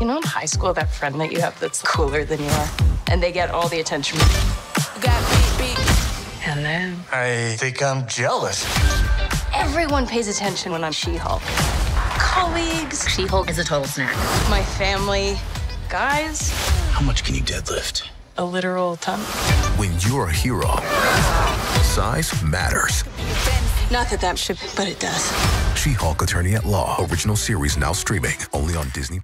You know in high school, that friend that you have that's cooler than you are? And they get all the attention. Hello. I think I'm jealous. Everyone pays attention when I'm She-Hulk. Colleagues. She-Hulk is a total snack. My family. Guys. How much can you deadlift? A literal ton. When you're a hero, size matters. Not that should, but it does. She-Hulk Attorney at Law. Original series now streaming only on Disney+.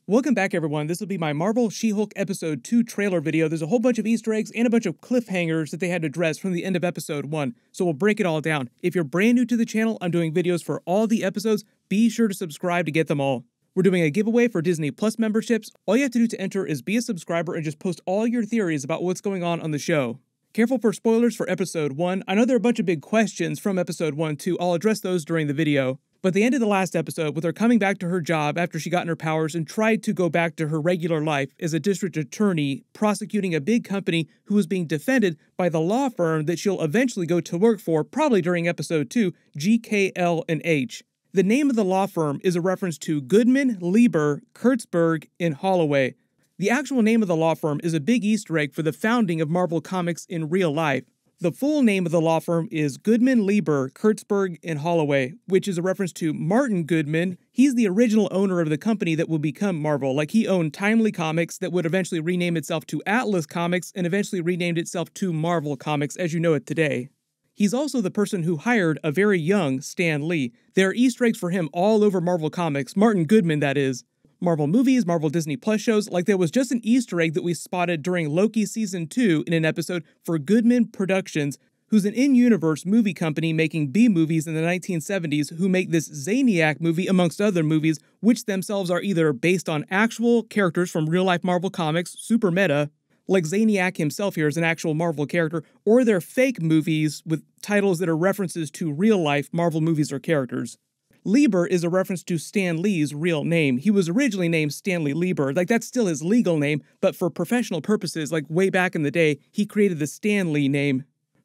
Welcome back, everyone. This will be my Marvel She-Hulk Episode 2 trailer video. There's a whole bunch of Easter eggs and a bunch of cliffhangers that they had to address from the end of Episode 1, so we'll break it all down. If you're brand new to the channel, I'm doing videos for all the episodes. Be sure to subscribe to get them all. We're doing a giveaway for Disney Plus memberships. All you have to do to enter is be a subscriber and just post all your theories about what's going on the show. Careful for spoilers for Episode 1. I know there are a bunch of big questions from Episode 1 too. I'll address those during the video. But the end of the last episode, with her coming back to her job after she got her powers and tried to go back to her regular life as a district attorney prosecuting a big company who was being defended by the law firm that she'll eventually go to work for, probably during Episode 2, GKL&H. The name of the law firm is a reference to Goodman, Lieber, Kurtzberg, and Holloway. The actual name of the law firm is a big Easter egg for the founding of Marvel Comics in real life. The full name of the law firm is Goodman, Lieber, Kurtzberg, and Holloway, which is a reference to Martin Goodman. He's the original owner of the company that will become Marvel. Like, he owned Timely Comics that would eventually rename itself to Atlas Comics and eventually renamed itself to Marvel Comics as you know it today. He's also the person who hired a very young Stan Lee. There are Easter eggs for him all over Marvel Comics, Martin Goodman that is. Marvel movies, Marvel Disney Plus shows, like there was just an Easter egg that we spotted during Loki Season 2 in an episode for Goodman Productions, who's an in-universe movie company making B-movies in the 1970s who make this Zaniac movie amongst other movies, which themselves are either based on actual characters from real-life Marvel Comics, super meta, like Zaniac himself here is an actual Marvel character, or they're fake movies with titles that are references to real-life Marvel movies or characters. Lieber is a reference to Stan Lee's real name. He was originally named Stanley Lieber, like that's still his legal name, but for professional purposes, like way back in the day, he created the Stan Lee name.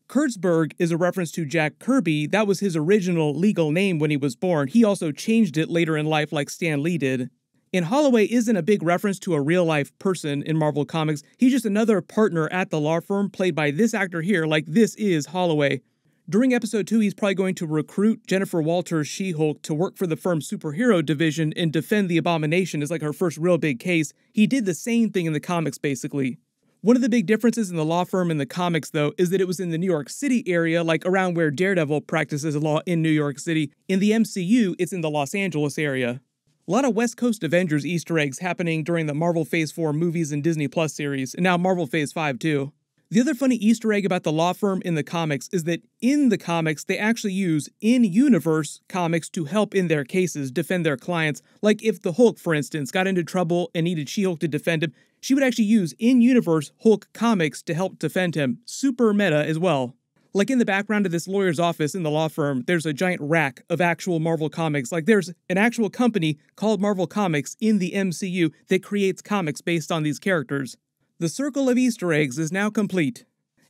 Kurtzberg is a reference to Jack Kirby. That was his original legal name when he was born. He also changed it later in life like Stan Lee did. And Holloway isn't a big reference to a real-life person in Marvel Comics. He's just another partner at the law firm played by this actor here, like this is Holloway. During Episode 2, he's probably going to recruit Jennifer Walters' She-Hulk to work for the firm's superhero division and defend the Abomination as like her first real big case. He did the same thing in the comics, basically. One of the big differences in the law firm in the comics, though, is that it was in the New York City area, like around where Daredevil practices law in New York City. In the MCU, it's in the Los Angeles area. A lot of West Coast Avengers Easter eggs happening during the Marvel Phase 4 movies and Disney Plus series, and now Marvel Phase 5 too. The other funny Easter egg about the law firm in the comics is that in the comics, they actually use in-universe comics to help in their cases, defend their clients. Like if the Hulk, for instance, got into trouble and needed She-Hulk to defend him, she would actually use in-universe Hulk comics to help defend him. Super meta as well. Like in the background of this lawyer's office in the law firm, there's a giant rack of actual Marvel comics. Like there's an actual company called Marvel Comics in the MCU that creates comics based on these characters. The circle of Easter eggs is now complete.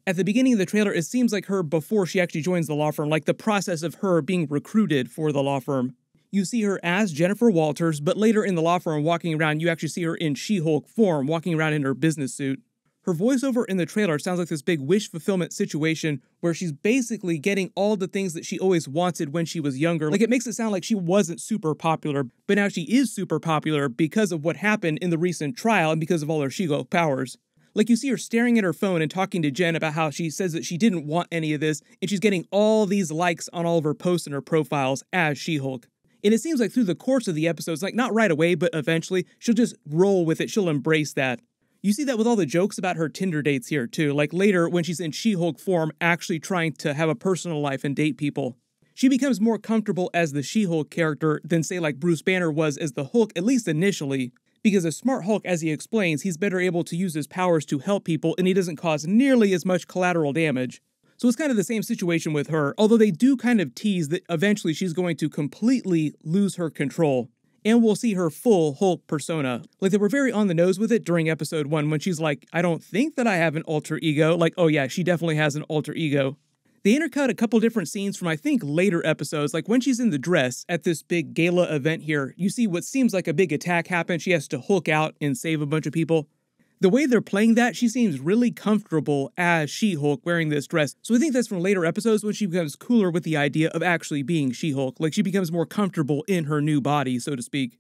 At the beginning of the trailer, it seems like her before she actually joins the law firm, like the process of her being recruited for the law firm. You see her as Jennifer Walters, but later in the law firm walking around, you actually see her in She-Hulk form, walking around in her business suit. Her voiceover in the trailer sounds like this big wish fulfillment situation where she's basically getting all the things that she always wanted when she was younger. Like it makes it sound like she wasn't super popular, but now she is super popular because of what happened in the recent trial and because of all her She-Hulk powers. Like you see her staring at her phone and talking to Jen about how she says that she didn't want any of this, and she's getting all these likes on all of her posts and her profiles as She-Hulk. And it seems like through the course of the episodes, like not right away, but eventually, she'll just roll with it, she'll embrace that. You see that with all the jokes about her Tinder dates here too, like later when she's in She-Hulk form actually trying to have a personal life and date people. She becomes more comfortable as the She-Hulk character than say like Bruce Banner was as the Hulk, at least initially. Because a smart Hulk, as he explains, he's better able to use his powers to help people and he doesn't cause nearly as much collateral damage. So it's kind of the same situation with her, although they do kind of tease that eventually she's going to completely lose her control. And we'll see her full Hulk persona. Like they were very on the nose with it during Episode 1 when she's like, I don't think that I have an alter ego. Like, oh yeah, she definitely has an alter ego. They intercut a couple different scenes from I think later episodes, like when she's in the dress at this big gala event here, you see what seems like a big attack happen. She has to Hulk out and save a bunch of people. The way they're playing that, she seems really comfortable as She-Hulk wearing this dress. So I think that's from later episodes when she becomes cooler with the idea of actually being She-Hulk. Like she becomes more comfortable in her new body, so to speak.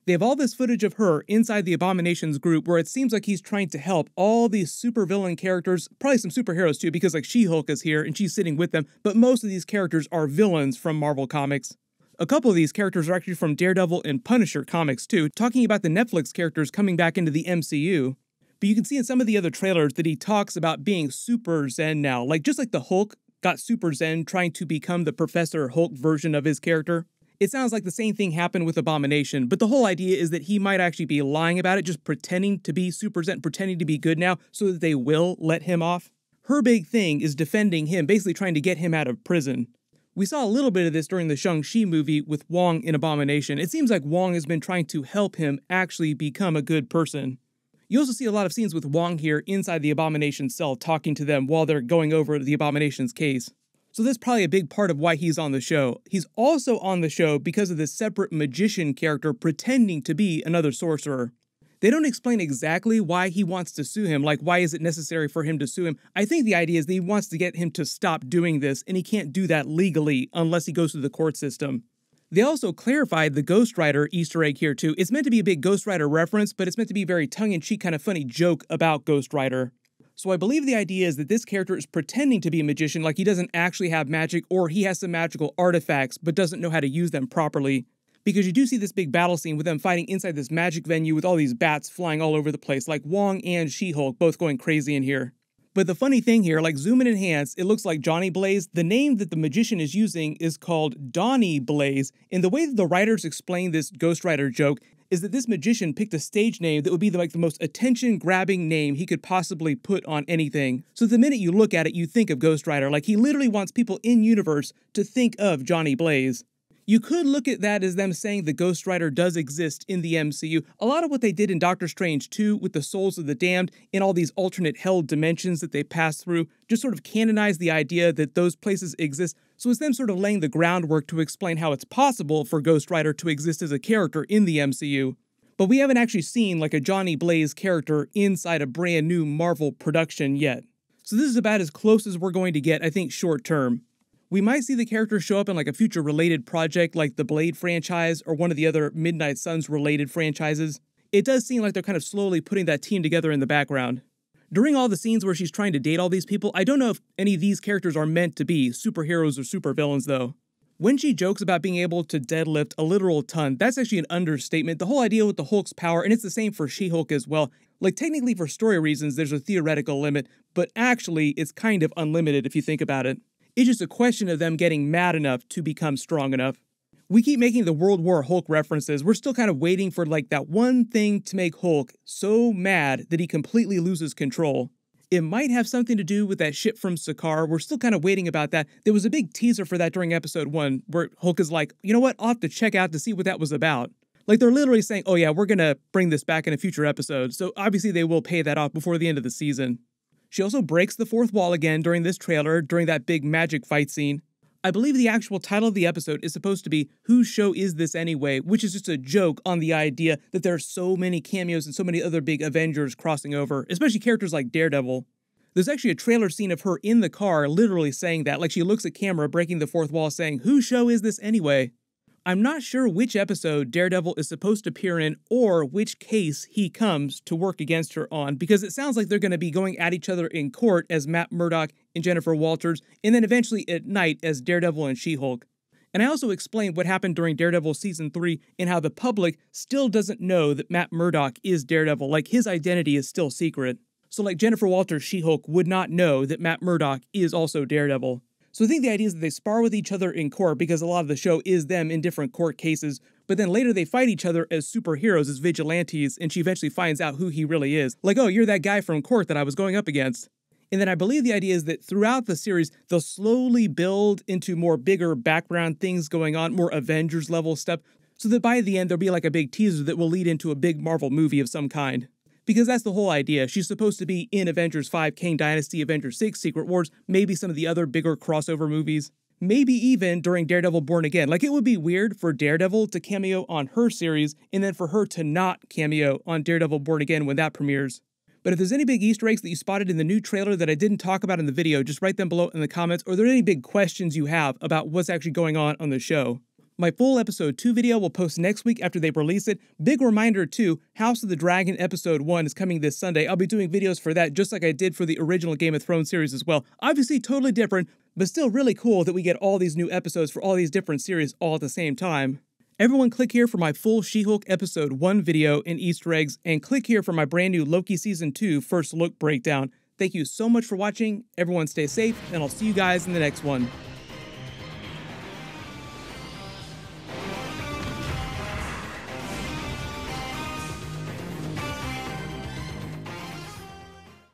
They have all this footage of her inside the Abominations group where it seems like he's trying to help all these supervillain characters, probably some superheroes too, because like She-Hulk is here and she's sitting with them, but most of these characters are villains from Marvel Comics. A couple of these characters are actually from Daredevil and Punisher comics too, talking about the Netflix characters coming back into the MCU. But you can see in some of the other trailers that he talks about being super zen now, like just like the Hulk got super zen trying to become the Professor Hulk version of his character. It sounds like the same thing happened with Abomination, but the whole idea is that he might actually be lying about it, just pretending to be super zen, pretending to be good now so that they will let him off. Her big thing is defending him, basically trying to get him out of prison. We saw a little bit of this during the Shang-Chi movie with Wong in Abomination. It seems like Wong has been trying to help him actually become a good person. You also see a lot of scenes with Wong here inside the Abomination cell talking to them while they're going over the Abomination's case. So that's probably a big part of why he's on the show. He's also on the show because of this separate magician character pretending to be another sorcerer. They don't explain exactly why he wants to sue him, like why is it necessary for him to sue him. I think the idea is that he wants to get him to stop doing this, and he can't do that legally unless he goes through the court system. They also clarified the Ghost Rider Easter egg here too. It's meant to be a big Ghost Rider reference, but it's meant to be a very tongue-in-cheek kind of funny joke about Ghost Rider. So I believe the idea is that this character is pretending to be a magician, like he doesn't actually have magic, or he has some magical artifacts but doesn't know how to use them properly. Because you do see this big battle scene with them fighting inside this magic venue with all these bats flying all over the place, like Wong and She-Hulk both going crazy in here. But the funny thing here, like zoom in and enhance, it looks like Johnny Blaze. The name that the magician is using is called Donnie Blaze, and the way that the writers explain this Ghost Rider joke is that this magician picked a stage name that would be the most attention-grabbing name he could possibly put on anything. So the minute you look at it, you think of Ghost Rider, like he literally wants people in-universe to think of Johnny Blaze. You could look at that as them saying the Ghost Rider does exist in the MCU. A lot of what they did in Doctor Strange 2 with the souls of the damned in all these alternate hell dimensions that they pass through just sort of canonized the idea that those places exist. So it's them sort of laying the groundwork to explain how it's possible for Ghost Rider to exist as a character in the MCU. But we haven't actually seen like a Johnny Blaze character inside a brand new Marvel production yet. So this is about as close as we're going to get, I think, short term. We might see the character show up in like a future related project like the Blade franchise or one of the other Midnight Suns related franchises. It does seem like they're kind of slowly putting that team together in the background. During all the scenes where she's trying to date all these people, I don't know if any of these characters are meant to be superheroes or supervillains though. When she jokes about being able to deadlift a literal ton, that's actually an understatement. The whole idea with the Hulk's power, and it's the same for She-Hulk as well. Like technically for story reasons, there's a theoretical limit, but actually it's kind of unlimited if you think about it. It's just a question of them getting mad enough to become strong enough. We keep making the World War Hulk references. We're still kind of waiting for like that one thing to make Hulk so mad that he completely loses control. It might have something to do with that ship from Sakaar. We're still kind of waiting about that. There was a big teaser for that during episode 1 where Hulk is like, you know what, I'll have to check out to see what that was about. Like they're literally saying, oh yeah, we're gonna bring this back in a future episode. So obviously they will pay that off before the end of the season. She also breaks the fourth wall again during this trailer, during that big magic fight scene. I believe the actual title of the episode is supposed to be Whose Show Is This Anyway?, which is just a joke on the idea that there are so many cameos and so many other big Avengers crossing over, especially characters like Daredevil. There's actually a trailer scene of her in the car literally saying that, like she looks at camera breaking the fourth wall saying, whose show is this anyway? I'm not sure which episode Daredevil is supposed to appear in or which case he comes to work against her on, because it sounds like they're going to be going at each other in court as Matt Murdock and Jennifer Walters, and then eventually at night as Daredevil and She-Hulk. And I also explained what happened during Daredevil Season 3 and how the public still doesn't know that Matt Murdock is Daredevil, like his identity is still secret. So like Jennifer Walters' She-Hulk would not know that Matt Murdock is also Daredevil. So I think the idea is that they spar with each other in court because a lot of the show is them in different court cases, but then later they fight each other as superheroes, as vigilantes, and she eventually finds out who he really is. Like, oh, you're that guy from court that I was going up against. And then I believe the idea is that throughout the series, they'll slowly build into more bigger background things going on, more Avengers level stuff, so that by the end there'll be like a big teaser that will lead into a big Marvel movie of some kind. Because that's the whole idea. She's supposed to be in Avengers 5, Kang Dynasty, Avengers 6, Secret Wars, maybe some of the other bigger crossover movies. Maybe even during Daredevil Born Again. Like, it would be weird for Daredevil to cameo on her series, and then for her to not cameo on Daredevil Born Again when that premieres. But if there's any big Easter eggs that you spotted in the new trailer that I didn't talk about in the video, just write them below in the comments, or are there any big questions you have about what's actually going on the show. My full episode 2 video will post next week after they release it. Big reminder too, House of the Dragon episode 1 is coming this Sunday. I'll be doing videos for that just like I did for the original Game of Thrones series as well. Obviously totally different, but still really cool that we get all these new episodes for all these different series all at the same time. Everyone click here for my full She-Hulk episode 1 video and Easter eggs, and click here for my brand new Loki season 2 first look breakdown. Thank you so much for watching, everyone stay safe, and I'll see you guys in the next one.